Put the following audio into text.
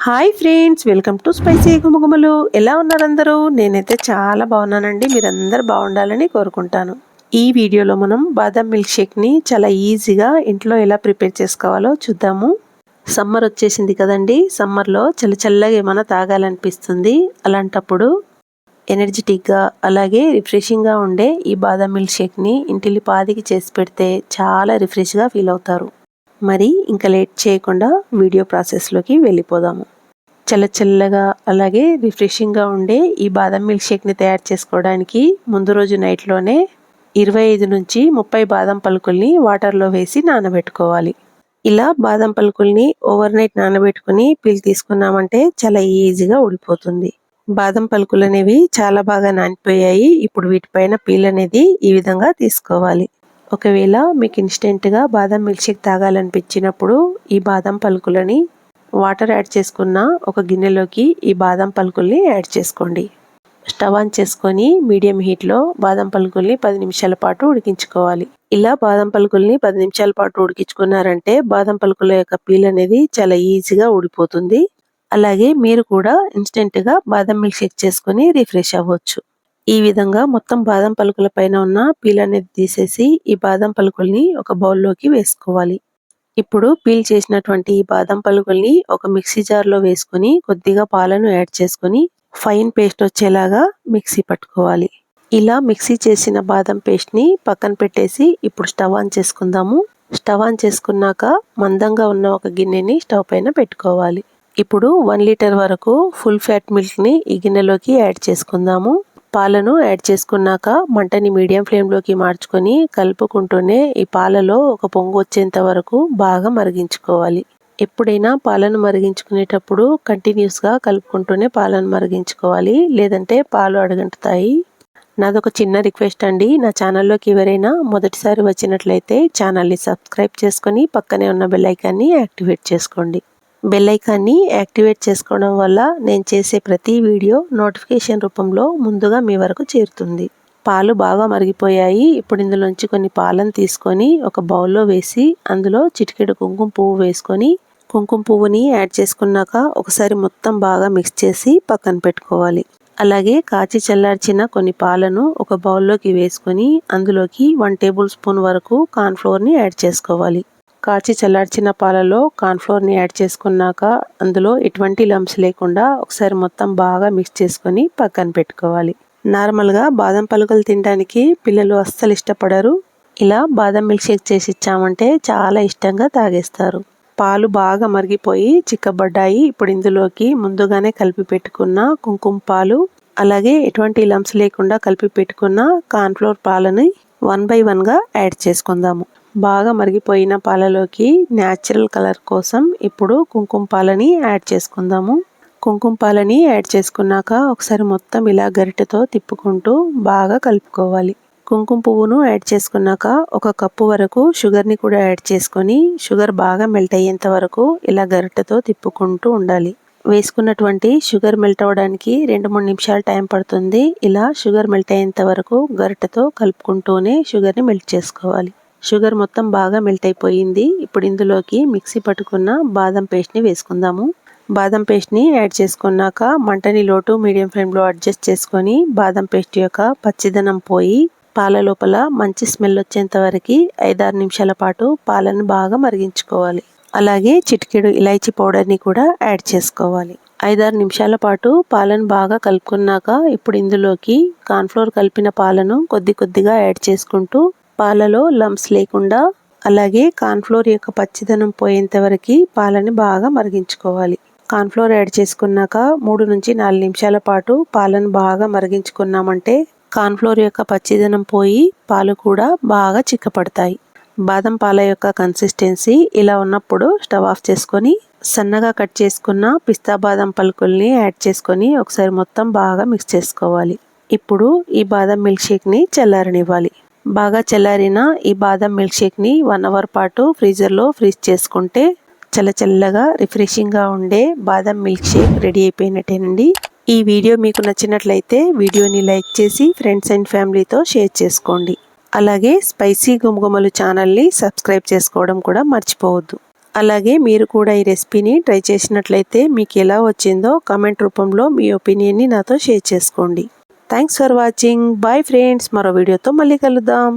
Hi friends, welcome to spicy గుమగుమలు. ఎలా ఉన్నారు అందరూ? నేనైతే చాలా బాగున్నానండి. మీరందరూ బాగుండాలని కోరుకుంటాను. ఈ వీడియోలో మనం బాదం మిల్క్ షేక్ని చాలా ఈజీగా ఇంట్లో ఎలా ప్రిపేర్ చేసుకోవాలో చూద్దాము. సమ్మర్ వచ్చేసింది కదండి. సమ్మర్లో చల్లగా ఏమైనా తాగాలనిపిస్తుంది. అలాంటప్పుడు ఎనర్జెటిక్గా అలాగే రిఫ్రెషింగ్గా ఉండే ఈ బాదం మిల్క్ షేక్ని ఇంటిల్లిపాదికి చేసి పెడితే చాలా రిఫ్రెష్గా ఫీల్ అవుతారు. మరి ఇంకా లేట్ చేయకుండా వీడియో ప్రాసెస్లోకి వెళ్ళిపోదాము. చల్లగా అలాగే రిఫ్రెషింగ్గా ఉండే ఈ బాదం మిల్క్ షేక్ని తయారు చేసుకోవడానికి ముందు రోజు నైట్లోనే 25 నుంచి 30 బాదం పలుకుల్ని వాటర్లో వేసి నానబెట్టుకోవాలి. ఇలా బాదం పలుకుల్ని ఓవర్ నైట్ నానబెట్టుకుని పీల్ తీసుకున్నామంటే చాలా ఈజీగా ఉడిపోతుంది. బాదం పలుకులు అనేవి చాలా బాగా నానిపోయాయి. ఇప్పుడు వీటిపైన పీల్ అనేది ఈ విధంగా తీసుకోవాలి. ఒకవేళ మీకు ఇన్స్టెంట్గా బాదం మిల్క్ షేక్ తాగాలనిపించినప్పుడు ఈ బాదం పలుకులని వాటర్ యాడ్ చేసుకున్న ఒక గిన్నెలోకి ఈ బాదం పలుకుల్ని యాడ్ చేసుకోండి. స్టవ్ ఆన్ చేసుకొని మీడియం హీట్లో బాదం పలుకుల్ని 10 నిమిషాల పాటు ఉడికించుకోవాలి. ఇలా బాదం పలుకుల్ని 10 నిమిషాల పాటు ఉడికించుకున్నారంటే బాదం పలుకుల యొక్క పీల్ అనేది చాలా ఈజీగా ఊడిపోతుంది. అలాగే మీరు కూడా ఇన్స్టెంట్గా బాదం మిల్క్ షేక్ చేసుకొని రిఫ్రెష్ అవ్వచ్చు. ఈ విధంగా మొత్తం బాదం పలుకుల పైన ఉన్న పీల్ అనేది తీసేసి ఈ బాదం పలుకుల్ని ఒక బౌల్లోకి వేసుకోవాలి. ఇప్పుడు పీల్ చేసినటువంటి ఈ బాదం పలుకుల్ని ఒక మిక్సీ జార్లో వేసుకొని కొద్దిగా పాలను యాడ్ చేసుకొని ఫైన్ పేస్ట్ వచ్చేలాగా మిక్సీ పట్టుకోవాలి. ఇలా మిక్సీ చేసిన బాదం పేస్ట్ని పక్కన పెట్టేసి ఇప్పుడు స్టవ్ ఆన్ చేసుకుందాము. స్టవ్ ఆన్ చేసుకున్నాక మందంగా ఉన్న ఒక గిన్నెని స్టవ్ పైన పెట్టుకోవాలి. ఇప్పుడు 1 లీటర్ వరకు ఫుల్ ఫ్యాట్ మిల్క్ని ఈ గిన్నెలోకి యాడ్ చేసుకుందాము. పాలను యాడ్ చేసుకున్నాక మంటని మీడియం ఫ్లేమ్లోకి మార్చుకొని కలుపుకుంటూనే ఈ పాలలో ఒక పొంగు వచ్చేంత వరకు బాగా మరిగించుకోవాలి. ఎప్పుడైనా పాలను మరిగించుకునేటప్పుడు కంటిన్యూస్గా కలుపుకుంటూనే పాలను మరిగించుకోవాలి, లేదంటే పాలు అడుగంటుతాయి. నాదొక చిన్న రిక్వెస్ట్ అండి, నా ఛానల్లోకి ఎవరైనా మొదటిసారి వచ్చినట్లయితే ఛానల్ని సబ్స్క్రైబ్ చేసుకొని పక్కనే ఉన్న బెల్ ఐకాన్ని యాక్టివేట్ చేసుకోండి. బెల్ ఐకాన్ని యాక్టివేట్ చేసుకోవడం వల్ల నేను చేసే ప్రతి వీడియో నోటిఫికేషన్ రూపంలో ముందుగా మీ వరకు చేరుతుంది. పాలు బాగా మరిగిపోయాయి. ఇప్పుడు ఇందులోంచి కొన్ని పాలను తీసుకొని ఒక బౌల్లో వేసి అందులో చిటికెడు కుంకుమ పువ్వు వేసుకొని కుంకుమ పువ్వుని యాడ్ చేసుకున్నాక ఒకసారి మొత్తం బాగా మిక్స్ చేసి పక్కన పెట్టుకోవాలి. అలాగే కాచి చల్లార్చిన కొన్ని పాలను ఒక బౌల్లోకి వేసుకొని అందులోకి 1 టేబుల్ స్పూన్ వరకు కార్న్ఫ్లోర్ని యాడ్ చేసుకోవాలి. కాచి చల్లార్చిన పాలలో కార్న్ఫ్లోర్ని యాడ్ చేసుకున్నాక అందులో ఎటువంటి లంప్స్ లేకుండా ఒకసారి మొత్తం బాగా మిక్స్ చేసుకొని పక్కన పెట్టుకోవాలి. నార్మల్గా బాదం పలుకులు తినడానికి పిల్లలు అస్సలు ఇష్టపడరు. ఇలా బాదం మిల్క్ షేక్ చేసి ఇచ్చామంటే చాలా ఇష్టంగా తాగేస్తారు. పాలు బాగా మరిగిపోయి చిక్కబడ్డాయి. ఇప్పుడు ఇందులోకి ముందుగానే కలిపి పెట్టుకున్న కుంకుమ పాలు అలాగే ఎటువంటి లంప్స్ లేకుండా కలిపి పెట్టుకున్న కార్న్ఫ్లోర్ పాలని 1 by 1గా యాడ్ చేసుకుందాము. బాగా మరిగిపోయిన పాలలోకి న్యాచురల్ కలర్ కోసం ఇప్పుడు కుంకుమ పాలని యాడ్ చేసుకుందాము. కుంకుమ పాలని యాడ్ చేసుకున్నాక ఒకసారి మొత్తం ఇలా గరిటెతో తిప్పుకుంటూ బాగా కలుపుకోవాలి. కుంకుమ పువ్వును యాడ్ చేసుకున్నాక 1 కప్పు వరకు షుగర్ని కూడా యాడ్ చేసుకొని షుగర్ బాగా మెల్ట్ అయ్యేంత వరకు ఇలా గరిటెతో తిప్పుకుంటూ ఉండాలి. వేసుకున్నటువంటి షుగర్ మెల్ట్ అవ్వడానికి 2-3 నిమిషాలు టైం పడుతుంది. ఇలా షుగర్ మెల్ట్ అయ్యేంత వరకు గరిటెతో కలుపుకుంటూనే షుగర్ని మెల్ట్ చేసుకోవాలి. షుగర్ మొత్తం బాగా మెల్ట్ అయిపోయింది. ఇప్పుడు ఇందులోకి మిక్సీ పట్టుకున్న బాదం పేస్ట్ని వేసుకుందాము. బాదం పేస్ట్ని యాడ్ చేసుకున్నాక మంటని లో టు మీడియం ఫ్లేమ్లో అడ్జస్ట్ చేసుకొని బాదం పేస్ట్ యొక్క పచ్చిదనం పోయి పాల లోపల మంచి స్మెల్ వచ్చేంత వరకు 5-6 నిమిషాల పాటు పాలను బాగా మరిగించుకోవాలి. అలాగే చిటికెడు ఇలాచీ పౌడర్ని కూడా యాడ్ చేసుకోవాలి. 5-6 నిమిషాల పాటు పాలను బాగా కలుపుకున్నాక ఇప్పుడు ఇందులోకి కార్న్ఫ్లోర్ కలిపిన పాలను కొద్దిగా యాడ్ చేసుకుంటూ పాలలో లంప్స్ లేకుండా అలాగే కార్న్ఫ్లోర్ యొక్క పచ్చిదనం పోయేంత వరకు పాలని బాగా మరిగించుకోవాలి. కార్న్ఫ్లోర్ యాడ్ చేసుకున్నాక 3 నుంచి 4 నిమిషాల పాటు పాలను బాగా మరిగించుకున్నామంటే కార్న్ఫ్లోర్ యొక్క పచ్చిదనం పోయి పాలు కూడా బాగా చిక్కపడతాయి. బాదం పాల యొక్క కన్సిస్టెన్సీ ఇలా ఉన్నప్పుడు స్టవ్ ఆఫ్ చేసుకొని సన్నగా కట్ చేసుకున్న పిస్తా బాదం పలుకుల్ని యాడ్ చేసుకొని ఒకసారి మొత్తం బాగా మిక్స్ చేసుకోవాలి. ఇప్పుడు ఈ బాదం మిల్క్ షేక్ని చల్లారనివ్వాలి. బాగా చల్లారిన ఈ బాదం మిల్క్ షేక్ని 1 అవర్ పాటు ఫ్రీజర్లో ఫ్రీజ్ చేసుకుంటే చల్లగా రిఫ్రెషింగ్గా ఉండే బాదం మిల్క్ షేక్ రెడీ అయిపోయినట్టేనండి. ఈ వీడియో మీకు నచ్చినట్లయితే వీడియోని లైక్ చేసి ఫ్రెండ్స్ అండ్ ఫ్యామిలీతో షేర్ చేసుకోండి. అలాగే స్పైసీ గుమగుమలు ఛానల్ని సబ్స్క్రైబ్ చేసుకోవడం కూడా మర్చిపోవద్దు. అలాగే మీరు కూడా ఈ రెసిపీని ట్రై చేసినట్లయితే మీకు ఎలా వచ్చిందో కామెంట్ రూపంలో మీ ఒపీనియన్ని నాతో షేర్ చేసుకోండి. Thanks for watching. Bye friends. మరో వీడియోతో మళ్ళీ కలుద్దాం.